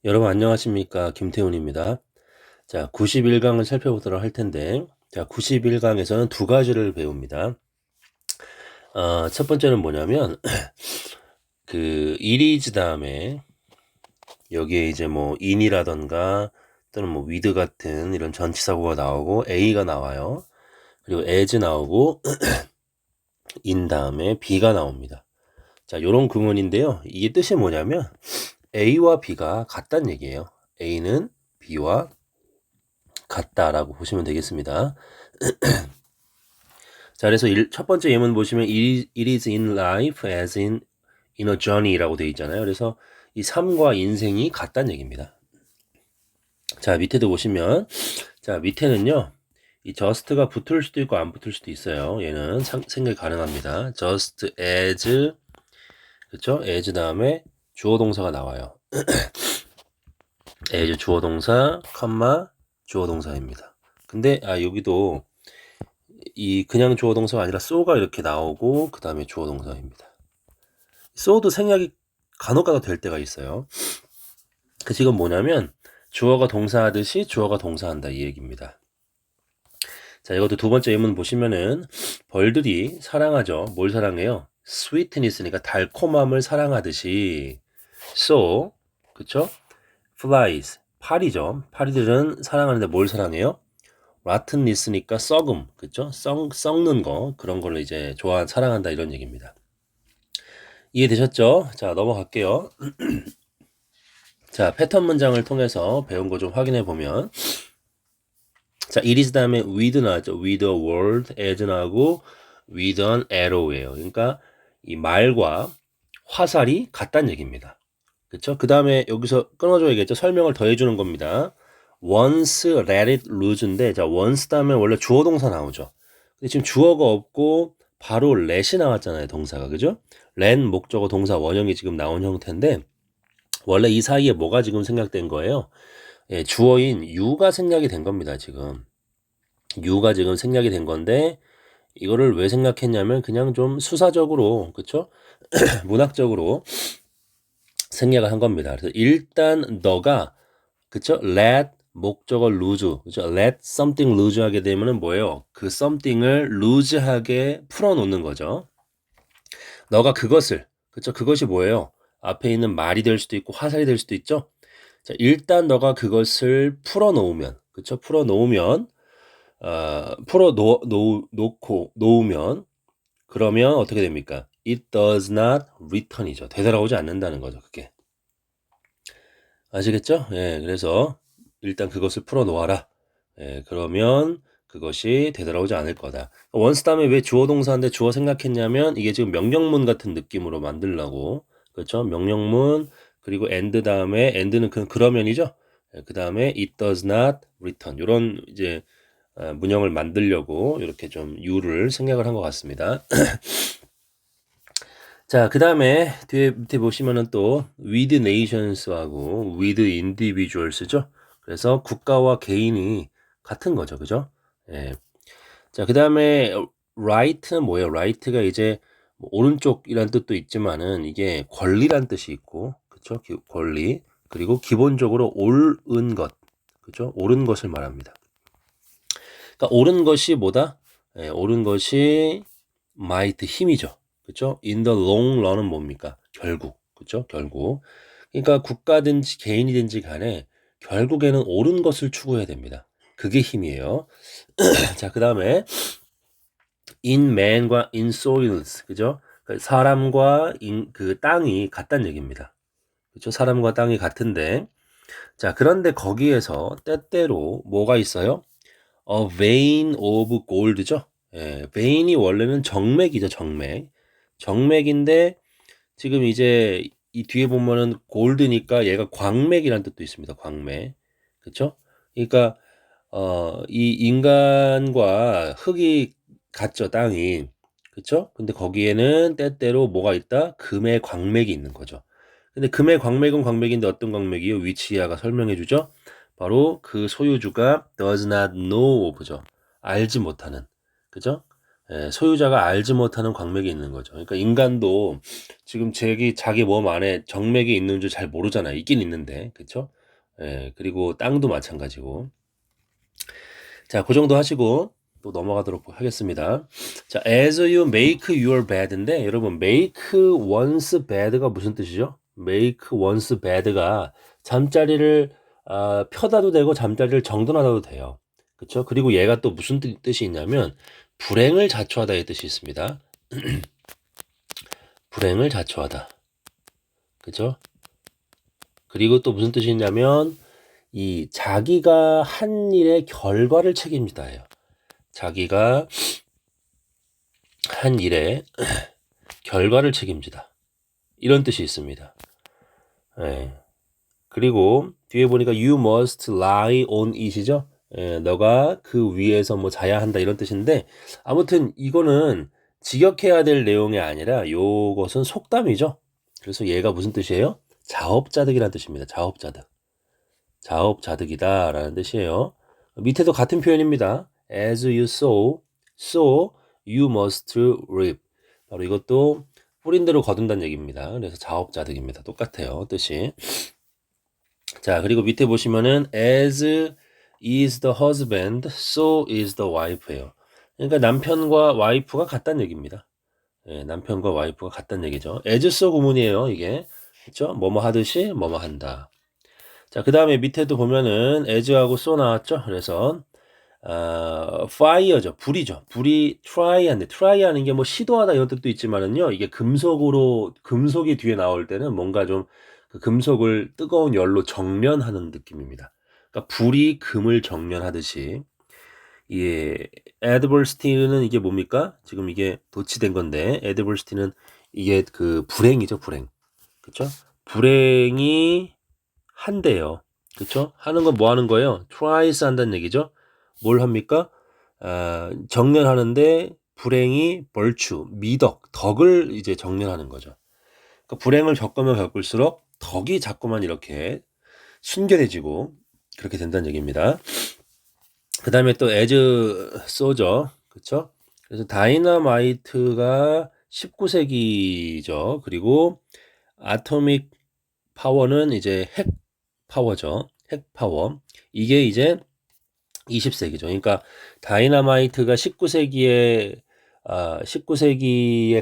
여러분 안녕하십니까? 김태훈입니다. 자, 91강을 살펴보도록 할 텐데, 자, 91강에서는 두 가지를 배웁니다. 첫 번째는 뭐냐면, 이리즈 다음에, 여기에 이제 뭐, in이라던가, 또는 뭐, with 같은 이런 전치사고가 나오고, a가 나와요. 그리고 as 나오고, in 다음에 be가 나옵니다. 자, 요런 구문인데요. 이게 뜻이 뭐냐면, a와 b가 같다는 얘기예요. a는 b와 같다라고 보시면 되겠습니다. 자, 그래서 첫 번째 예문 보시면 it is in life as in a journey라고 되어 있잖아요. 그래서 이 삶과 인생이 같다는 얘기입니다. 자, 밑에도 보시면 자, 밑에는요. 이 just가 붙을 수도 있고 안 붙을 수도 있어요. 얘는 생각 가능합니다. just as 그렇죠? as 다음에 주어 동사가 나와요. as 주어 동사, 컴마 주어 동사입니다. 근데 여기도 이 그냥 주어 동사가 아니라 so가 이렇게 나오고 그 다음에 주어 동사입니다. so도 생략이 간혹가다 될 때가 있어요. 그 지금 뭐냐면 주어가 동사하듯이 주어가 동사한다 이 얘기입니다. 자, 이것도 두 번째 예문 보시면은 벌들이 사랑하죠. 뭘 사랑해요? sweetness니까 달콤함을 사랑하듯이 so 그쵸? flies 파리죠. 파리들은 사랑하는데 뭘 사랑해요? rottenness니까 썩음 그쵸? 썩는 거 그런 걸로 이제 사랑한다 이런 얘기입니다. 이해되셨죠? 자, 넘어갈게요. 자, 패턴 문장을 통해서 배운 거 좀 확인해 보면 자, it is 다음에 with 나왔죠. with a word, as 나오고 with an arrow예요. 그러니까 이 말과 화살이 같다는 얘기입니다. 그렇죠? 그 다음에 여기서 끊어줘야겠죠. 설명을 더해주는 겁니다. once let it loose인데 자, once 다음에 원래 주어 동사 나오죠. 근데 지금 주어가 없고 바로 let이 나왔잖아요. 동사가. 그죠? let 목적어 동사 원형이 지금 나온 형태인데 원래 이 사이에 뭐가 지금 생략된 거예요? 예, 주어인 you가 생략이 된 겁니다, 지금. you가 지금 생략이 된 건데, 이거를 왜 생략했냐면, 그냥 좀 수사적으로, 그쵸? 문학적으로 생략을 한 겁니다. 그래서 일단 너가, 그쵸? let 목적어 lose, 그쵸? let something lose 하게 되면은 뭐예요? 그 something을 loose하게 풀어놓는 거죠. 너가 그것을, 그쵸? 그것이 뭐예요? 앞에 있는 말이 될 수도 있고 화살이 될 수도 있죠? 자, 일단 너가 그것을 풀어놓으면, 그쵸? 풀어놓으면, 놓으면, 그러면 어떻게 됩니까? It does not return이죠. 되돌아오지 않는다는 거죠, 그게. 아시겠죠? 예, 그래서 일단 그것을 풀어놓아라. 예, 그러면 그것이 되돌아오지 않을 거다. 원스 다음에 왜 주어 동사인데 주어 생각했냐면 이게 지금 명령문 같은 느낌으로 만들려고. 그렇죠? 명령문 그리고 and 다음에 and는 그러면이죠. 예, 그 다음에 it does not return. 이런 이제 문형을 만들려고 이렇게 좀 you를 생략을 한 것 같습니다. 자, 그 다음에 뒤에 밑에 보시면은 또 with nations하고 with individuals죠. 그래서 국가와 개인이 같은 거죠. 그죠? 예. 자, 그 다음에 right는 뭐예요? right가 이제 뭐 오른쪽이란 뜻도 있지만은 이게 권리란 뜻이 있고, 그쵸? 권리. 그리고 기본적으로 옳은 것. 그죠? 옳은 것을 말합니다. 그러니까 옳은 것이 뭐다? 예, 옳은 것이 might 힘이죠. 그렇죠? in the long run은 뭡니까? 결국. 그렇죠? 결국. 그러니까 국가든지 개인이든지 간에 결국에는 옳은 것을 추구해야 됩니다. 그게 힘이에요. 자, 그다음에 in man과 in soils. 그죠? 사람과 그 땅이 같다는 얘기입니다. 그렇죠? 사람과 땅이 같은데 자, 그런데 거기에서 때때로 뭐가 있어요? vein of gold죠. 예, vein이 원래는 정맥이죠, 정맥. 정맥인데 지금 이제 이 뒤에 보면은 골드니까 얘가 광맥이라는 뜻도 있습니다. 광맥. 그렇죠? 그러니까 이 인간과 흙이 같죠, 땅이. 그렇죠? 근데 거기에는 때때로 뭐가 있다? 금의 광맥이 있는 거죠. 근데 금의 광맥은 광맥인데 어떤 광맥이요? 위치아가 설명해 주죠. 바로 그 소유주가 does not know of죠. 알지 못하는. 그죠? 소유자가 알지 못하는 광맥이 있는 거죠. 그러니까 인간도 지금 자기 몸 안에 정맥이 있는 줄 잘 모르잖아요. 있긴 있는데, 그쵸? 그리고 땅도 마찬가지고. 자, 그 정도 하시고 또 넘어가도록 하겠습니다. 자, as you make your bed인데 여러분 make once bed가 무슨 뜻이죠? make once bed가 잠자리를 펴다도 되고 잠자리를 정돈하다도 돼요. 그쵸? 그리고 얘가 또 무슨 뜻이 있냐면 불행을 자초하다의 뜻이 있습니다. 불행을 자초하다. 그죠? 그리고 또 무슨 뜻이 있냐면 이 자기가 한 일의 결과를 책임지다예요. 자기가 한 일의 결과를 책임지다. 이런 뜻이 있습니다. 그리고 뒤에 보니까 you must lie on it이죠. 너가 그 위에서 뭐 자야 한다 이런 뜻인데 아무튼 이거는 직역해야 될 내용이 아니라 요것은 속담이죠. 그래서 얘가 무슨 뜻이에요? 자업자득이라는 뜻입니다. 자업자득. 자업자득이다라는 뜻이에요. 밑에도 같은 표현입니다. As you sow, so you must reap. 바로 이것도 뿌린 대로 거둔다는 얘기입니다. 그래서 자업자득입니다. 똑같아요. 뜻이. 자, 그리고 밑에 보시면은 as is the husband, so is the wife예요. 그러니까 남편과 와이프가 같다는 얘기입니다. 남편과 와이프가 같다는 얘기죠. as so 구문이에요, 이게. 그렇죠? 뭐뭐 하듯이 뭐뭐 한다. 자, 그 다음에 밑에도 보면은 as하고 so 나왔죠. 그래서 fire죠. 불이죠. 불이 try하는 게 뭐 시도하다 이런 뜻도 있지만은요. 이게 금속이 뒤에 나올 때는 뭔가 좀 그 금속을 뜨거운 열로 정련하는 느낌입니다. 그러니까 불이 금을 정련하듯이 이 adversity는 이게 뭡니까? 지금 이게 도치된 건데 adversity는 이게 그 불행이죠, 불행. 그렇죠? 불행이 한대요. 그렇죠? 하는 건 뭐 하는 거예요? tries 한다는 얘기죠. 뭘 합니까? 정련하는데 불행이 벌추, 미덕, 덕을 이제 정련하는 거죠. 그러니까 불행을 겪으면 겪을수록 덕이 자꾸만 이렇게 순결해지고 그렇게 된다는 얘기입니다. 그 다음에 또 as so죠. 그쵸? 그래서 다이너마이트가 19세기죠. 그리고 아토믹 파워는 이제 핵 파워죠. 핵 파워. 이게 이제 20세기죠. 그러니까 다이너마이트가 19세기에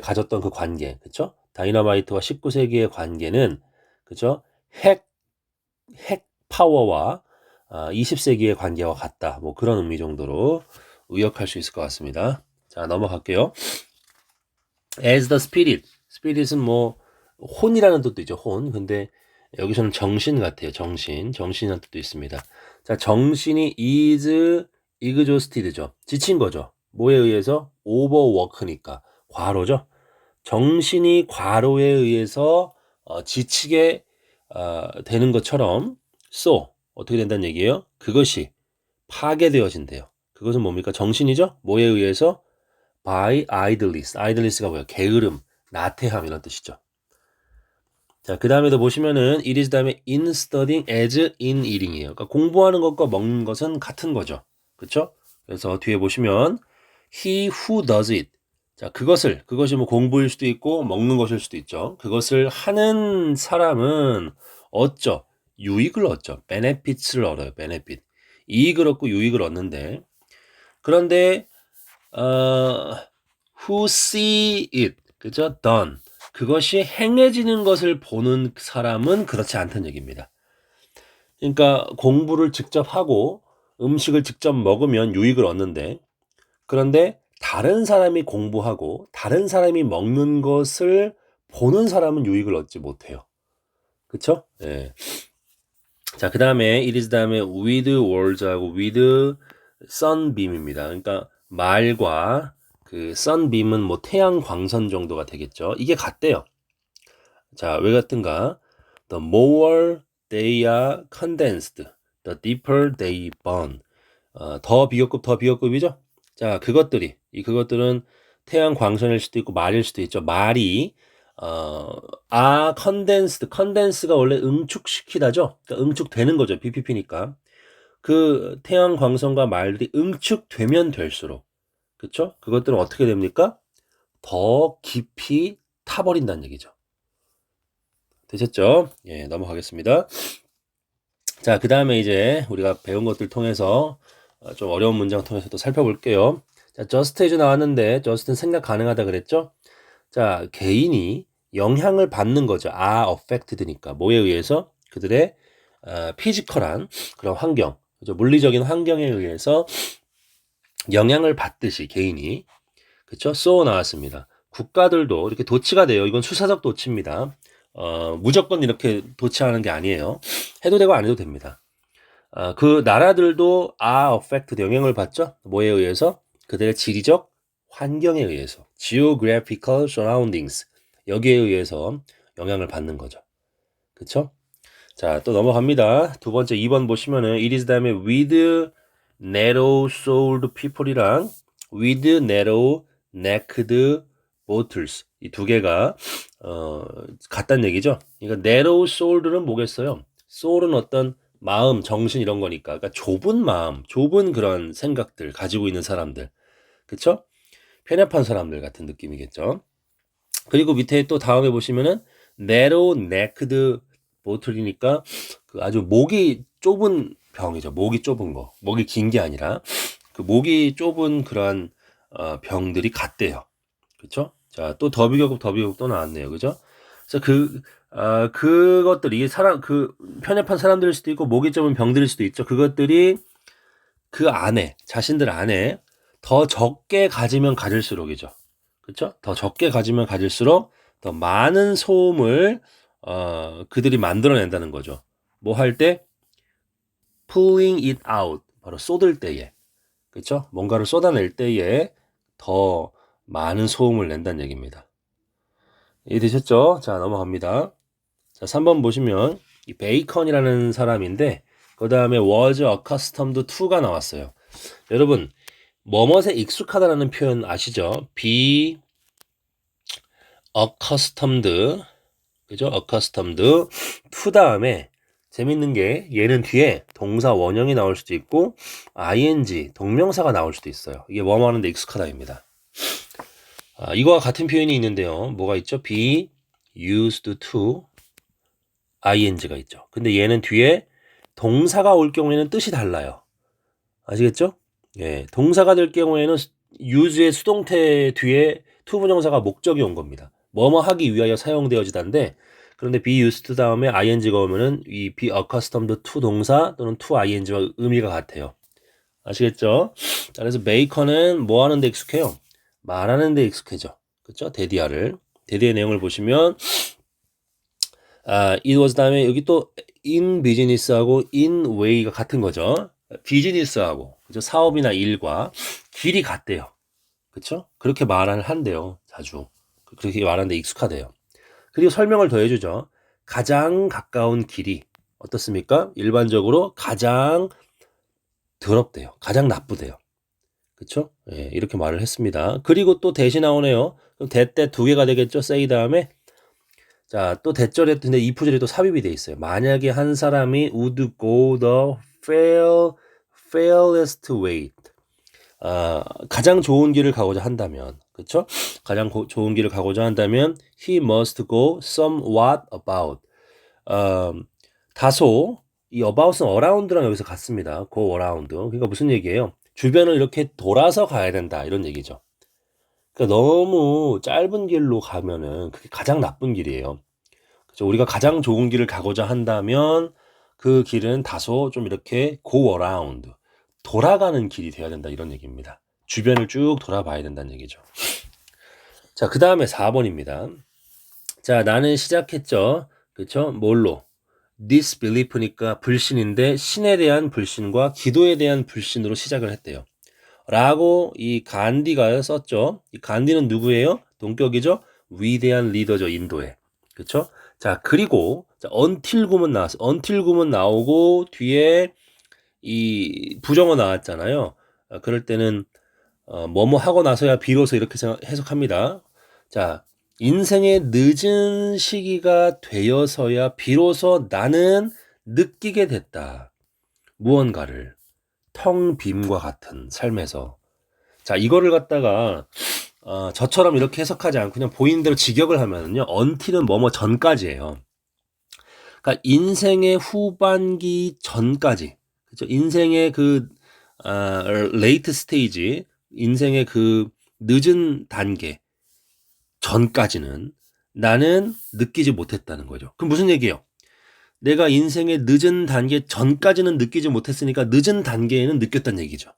가졌던 그 관계, 그렇죠? 다이너마이트와 19세기의 관계는 그렇죠? 핵 파워와 20세기의 관계와 같다. 뭐 그런 의미 정도로 의역할 수 있을 것 같습니다. 자, 넘어갈게요. As the spirit은 뭐 혼이라는 뜻도 있죠. 혼. 근데 여기서는 정신 같아요. 정신이라는 뜻도 있습니다. 자, 정신이 is exhausted죠. 지친 거죠. 뭐에 의해서? overwork니까 과로죠. 정신이 과로에 의해서 지치게 되는 것처럼 so 어떻게 된다는 얘기예요? 그것이 파괴되어진대요. 그것은 뭡니까? 정신이죠. 뭐에 의해서? by idleness. idleness가 뭐예요? 게으름, 나태함 이런 뜻이죠. 자, 그 다음에도 보시면은 it is 다음에 in studying as in eating이에요. 그러니까 공부하는 것과 먹는 것은 같은 거죠. 그렇죠? 그래서 뒤에 보시면 he who does it. 자, 그것이 뭐 공부일 수도 있고 먹는 것일 수도 있죠. 그것을 하는 사람은 얻죠. 유익을 얻죠. benefits를 얻어요. benefit. 이익을 얻고 유익을 얻는데 그런데 who see it. 그죠? done. 그것이 행해지는 것을 보는 사람은 그렇지 않다는 얘기입니다. 그러니까 공부를 직접 하고 음식을 직접 먹으면 유익을 얻는데 그런데 다른 사람이 공부하고 다른 사람이 먹는 것을 보는 사람은 유익을 얻지 못해요. 그쵸? 예. 자, 그 다음에 it is 다음에 with words하고 with sunbeam입니다. 그러니까 말과 그 sunbeam은 뭐 태양 광선 정도가 되겠죠. 이게 같대요. 자, 왜 같은가? The more they are condensed, the deeper they burn. 더 비교급이죠? 자, 그것들은 태양 광선일 수도 있고 말일 수도 있죠. 말이 condensed가 원래 응축시키다죠. 그러니까 응축되는 거죠. BPP니까. 그 태양 광선과 말들이 응축되면 될수록 그쵸? 그것들은 어떻게 됩니까? 더 깊이 타버린다는 얘기죠. 되셨죠? 예, 넘어가겠습니다. 자, 그 다음에 이제 우리가 배운 것들 통해서 좀 어려운 문장 통해서 또 살펴볼게요. 자, just as 나왔는데 just는 생각 가능하다 그랬죠? 자, 개인이 영향을 받는 거죠. are affected니까. 뭐에 의해서? 그들의 피지컬한 그런 환경, 그죠? 물리적인 환경에 의해서 영향을 받듯이 개인이, 그쵸? so 나왔습니다. 국가들도 이렇게 도치가 돼요. 이건 수사적 도치입니다. 무조건 이렇게 도치하는 게 아니에요. 해도 되고 안 해도 됩니다. 그 나라들도 are affected 영향을 받죠. 뭐에 의해서? 그들의 지리적 환경에 의해서 geographical surroundings 여기에 의해서 영향을 받는 거죠. 그쵸? 자, 또 넘어갑니다. 두 번째 2번 보시면은 it is 다음에 with narrow souled people이랑 with narrow necked voters 이 두 개가 같다는 얘기죠. 그러니까 narrow souled는 뭐겠어요? soul은 어떤 마음, 정신 이런 거니까. 그러니까 좁은 마음, 좁은 그런 생각들 가지고 있는 사람들. 그쵸? 편협한 사람들 같은 느낌이겠죠. 그리고 밑에 또 다음에 보시면은 narrow necked bottle이니까 그 아주 목이 좁은 병이죠. 목이 좁은 거. 목이 긴 게 아니라 그 목이 좁은 그러한 병들이 같대요. 그쵸? 자, 또 더비교급 또 나왔네요. 그죠? 그래서 그것들이 그 편협한 사람들일 수도 있고 목이 좁은 병들일 수도 있죠. 그것들이 그 안에, 자신들 안에 더 적게 가지면 가질수록이죠. 그쵸? 더 적게 가지면 가질수록 더 많은 소음을 그들이 만들어낸다는 거죠. 뭐 할 때? pulling it out. 바로 쏟을 때에. 그쵸? 뭔가를 쏟아낼 때에 더 많은 소음을 낸다는 얘기입니다. 이해되셨죠? 자, 넘어갑니다. 자, 3번 보시면 이 베이컨이라는 사람인데 그 다음에 was accustomed to가 나왔어요. 여러분 뭐뭇에 익숙하다라는 표현 아시죠? be accustomed 그죠? accustomed to 다음에 재밌는 게 얘는 뒤에 동사 원형이 나올 수도 있고 ing 동명사가 나올 수도 있어요. 이게 뭐뭐 하는데 익숙하다입니다. 이거와 같은 표현이 있는데요. 뭐가 있죠? be used to ing가 있죠. 근데 얘는 뒤에 동사가 올 경우에는 뜻이 달라요. 아시겠죠? 예, 동사가 될 경우에는 use의 수동태 뒤에 to 부정사가 목적이 온 겁니다. 뭐뭐 하기 위하여 사용되어지다인데 그런데 be used 다음에 ing가 오면은 이 be accustomed to 동사 또는 to ing와 의미가 같아요. 아시겠죠? 자, 그래서 베이컨은 뭐 하는 데 익숙해요? 말하는 데 익숙해져. 그렇죠? 데디의 내용을 보시면 it was 다음에 여기 또 in business하고 in way가 같은 거죠. 비즈니스하고 그죠? 사업이나 일과 길이 같대요. 그렇죠? 그렇게 말을 한대요. 자주. 그렇게 말하는데 익숙하대요. 그리고 설명을 더 해주죠. 가장 가까운 길이 어떻습니까? 일반적으로 가장 더럽대요. 가장 나쁘대요. 그렇죠? 예, 이렇게 말을 했습니다. 그리고 또 대시 나오네요. 그럼 대때 두 개가 되겠죠? say 다음에 자, 또 대절에 근데 이 부절이 또 삽입이 돼 있어요. 만약에 한 사람이 would go the fairest way. 가장 좋은 길을 가고자 한다면, 그렇죠? 가장 좋은 길을 가고자 한다면 he must go somewhat about. 다소 이 about은 around랑 여기서 같습니다. go around. 그러니까 무슨 얘기예요? 주변을 이렇게 돌아서 가야 된다 이런 얘기죠. 그러니까 너무 짧은 길로 가면은 그게 가장 나쁜 길이에요. 그렇죠? 우리가 가장 좋은 길을 가고자 한다면 그 길은 다소 좀 이렇게 go around, 돌아가는 길이 돼야 된다 이런 얘기입니다. 주변을 쭉 돌아봐야 된다는 얘기죠. 자, 그 다음에 4번입니다. 자, 나는 시작했죠. 그렇죠? 뭘로? disbelief니까 불신인데 신에 대한 불신과 기도에 대한 불신으로 시작을 했대요. 라고 이 간디가 썼죠. 이 간디는 누구예요? 동격이죠. 위대한 리더죠. 인도에. 그렇죠? 자, 그리고 자, until 구문 나왔어. until 구문 나오고 뒤에 이 부정어 나왔잖아요. 그럴 때는 뭐뭐 하고 나서야 비로소 이렇게 해석합니다. 자, 인생의 늦은 시기가 되어서야 비로소 나는 느끼게 됐다. 무언가를 텅 빔과 같은 삶에서 자, 이거를 갖다가 저처럼 이렇게 해석하지 않고 그냥 보이는 대로 직역을 하면은요, until은 뭐뭐 전까지예요. 그러니까 인생의 후반기 전까지, 그죠? 인생의 그 late stage, 인생의 그 늦은 단계 전까지는 나는 느끼지 못했다는 거죠. 그럼 무슨 얘기예요? 내가 인생의 늦은 단계 전까지는 느끼지 못했으니까 늦은 단계에는 느꼈다는 얘기죠.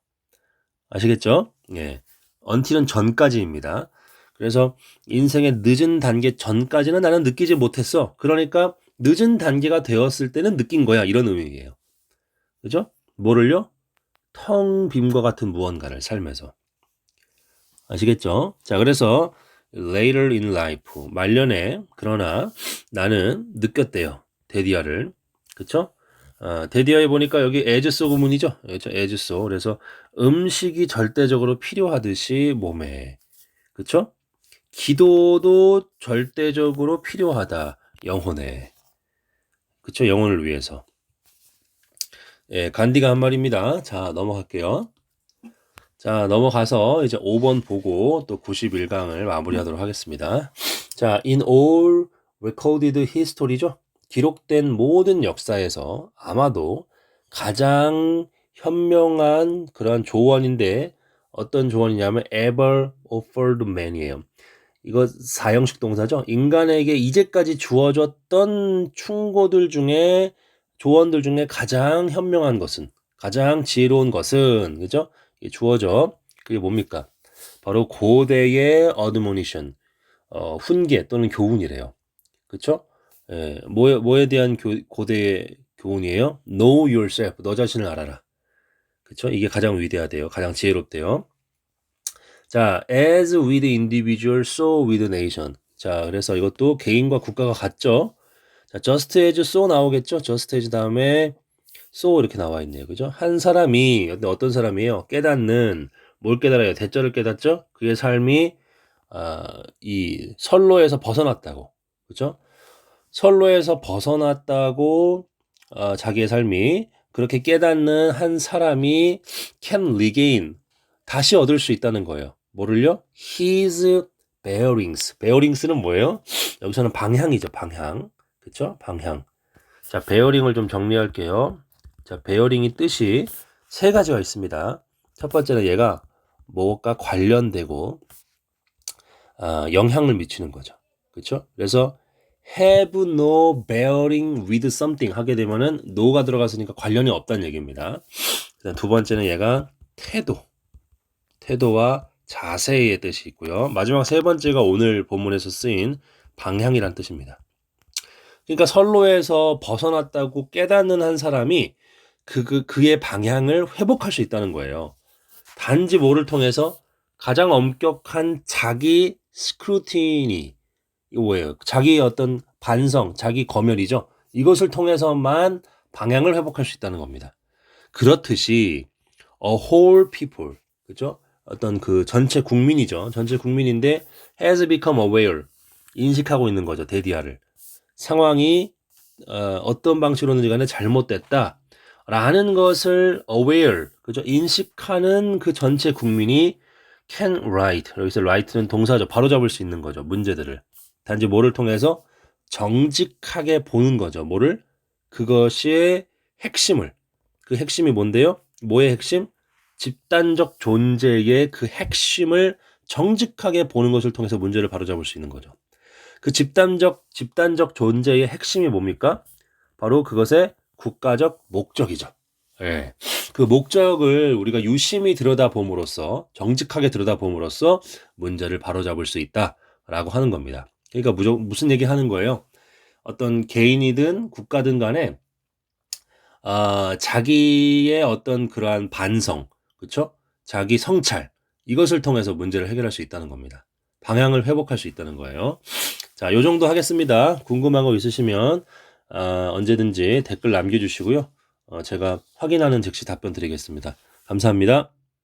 아시겠죠? 예. until은 전까지입니다. 그래서 인생의 늦은 단계 전까지는 나는 느끼지 못했어. 그러니까 늦은 단계가 되었을 때는 느낀 거야. 이런 의미예요. 그죠? 뭐를요? 텅 빔과 같은 무언가를 삶에서. 아시겠죠? 자, 그래서 later in life, 말년에 그러나 나는 느꼈대요. 데디아를. 그쵸? 데디아에 보니까 여기 as so 구문이죠. 그렇죠? as so. 그래서 음식이 절대적으로 필요하듯이 몸에. 그쵸? 기도도 절대적으로 필요하다. 영혼에. 그쵸? 영혼을 위해서. 예, 간디가 한 말입니다. 자, 넘어갈게요. 자, 넘어가서 이제 5번 보고 또 91강을 마무리하도록 하겠습니다. 자, in all recorded history죠. 기록된 모든 역사에서 아마도 가장 현명한 그런 조언인데 어떤 조언이냐면 ever offered man이에요. 이거 사형식 동사죠. 인간에게 이제까지 주어졌던 충고들 중에 조언들 중에 가장 현명한 것은 가장 지혜로운 것은 그죠? 주어져. 그게 뭡니까? 바로 고대의 admonition, 훈계 또는 교훈이래요. 그쵸? 예, 뭐에 대한 고대의 교훈이에요? Know yourself. 너 자신을 알아라. 그쵸? 이게 가장 위대하대요. 가장 지혜롭대요. 자, as with individual, so with nation. 자, 그래서 이것도 개인과 국가가 같죠? 자, just as so 나오겠죠? just as 다음에 so 이렇게 나와 있네요. 그죠? 한 사람이, 근데 어떤 사람이에요? 깨닫는, 뭘 깨달아요? 대절을 깨닫죠? 그의 삶이, 이 선로에서 벗어났다고. 그죠? 선로에서 벗어났다고, 자기의 삶이, 그렇게 깨닫는 한 사람이 can regain, 다시 얻을 수 있다는 거예요. 뭐를요? His bearings. bearings는 뭐예요? 여기서는 방향이죠. 방향. 그쵸? 방향. 자, 베어링을 좀 정리할게요. 자, 베어링이 뜻이 세 가지가 있습니다. 첫 번째는 얘가 뭐가 관련되고 영향을 미치는 거죠. 그렇죠? 그래서 have no bearing with something 하게 되면은 no가 들어갔으니까 관련이 없다는 얘기입니다. 그다음 두 번째는 얘가 태도와 자세의 뜻이 있고요. 마지막 세 번째가 오늘 본문에서 쓰인 방향이란 뜻입니다. 그러니까 선로에서 벗어났다고 깨닫는 한 사람이 그의 방향을 회복할 수 있다는 거예요. 단지 뭐를 통해서 가장 엄격한 자기 스크루티니, 이거 뭐예요? 자기의 어떤 반성, 자기 검열이죠. 이것을 통해서만 방향을 회복할 수 있다는 겁니다. 그렇듯이 a whole people, 그죠? 어떤 그 전체 국민이죠. 전체 국민인데 has become aware, 인식하고 있는 거죠. 데디아를. 상황이 어떤 방식으로든지 간에 잘못됐다 라는 것을 aware, 그죠? 인식하는 그 전체 국민이 can write, 여기서 write는 동사죠. 바로잡을 수 있는 거죠. 문제들을. 단지 뭐를 통해서 정직하게 보는 거죠. 뭐를? 그것의 핵심을. 그 핵심이 뭔데요? 뭐의 핵심? 집단적 존재의 그 핵심을 정직하게 보는 것을 통해서 문제를 바로잡을 수 있는 거죠. 그 집단적 존재의 핵심이 뭡니까? 바로 그것의 국가적 목적이죠. 예. 그 목적을 우리가 유심히 들여다봄으로써, 정직하게 들여다봄으로써 문제를 바로잡을 수 있다라고 하는 겁니다. 그러니까 무슨 얘기 하는 거예요? 어떤 개인이든 국가든 간에 자기의 어떤 그러한 반성, 그렇죠? 자기 성찰, 이것을 통해서 문제를 해결할 수 있다는 겁니다. 방향을 회복할 수 있다는 거예요. 자, 요 정도 하겠습니다. 궁금한 거 있으시면 언제든지 댓글 남겨주시고요. 제가 확인하는 즉시 답변 드리겠습니다. 감사합니다.